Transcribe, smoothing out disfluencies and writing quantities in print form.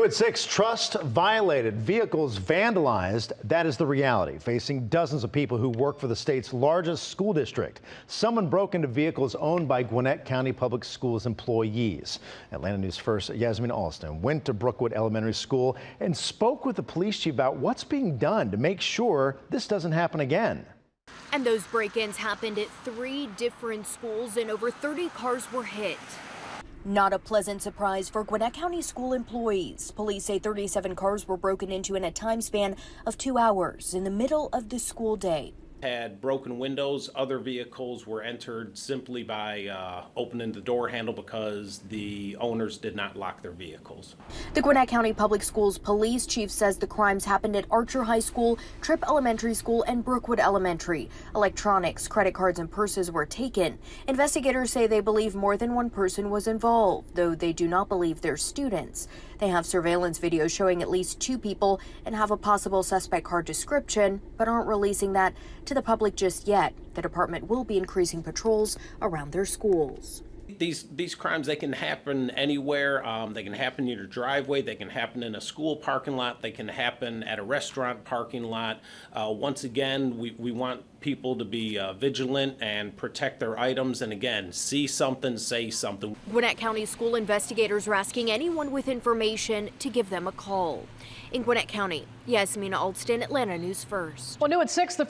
At 6, trust violated, vehicles vandalized. That is the reality facing dozens of people who work for the state's largest school district. Someone broke into vehicles owned by Gwinnett County Public Schools employees. Atlanta News First Yasmin Alston went to Brookwood Elementary School and spoke with the police chief about what's being done to make sure this doesn't happen again. And those break-ins happened at 3 different schools and over 30 cars were hit. Not a pleasant surprise for Gwinnett County school employees. Police say 37 cars were broken into in a time span of 2 hours in the middle of the school day. Had broken windows. Other vehicles were entered simply by opening the door handle because the owners did not lock their vehicles. The Gwinnett County Public Schools police chief says the crimes happened at Archer High School, Tripp Elementary School, and Brookwood Elementary. Electronics, credit cards, and purses were taken. Investigators say they believe more than one person was involved, though they do not believe they're students. They have surveillance video showing at least 2 people and have a possible suspect car description, but aren't releasing that to the public just yet. The department will be increasing patrols around their schools. These crimes, they can happen anywhere. They can happen in your driveway. They can happen in a school parking lot. They can happen at a restaurant parking lot. Once again, we want people to be vigilant and protect their items. And again, see something, say something. Gwinnett County school investigators are asking anyone with information to give them a call. In Gwinnett County, Yasmin Alston, Atlanta News First. Well, new at 6, the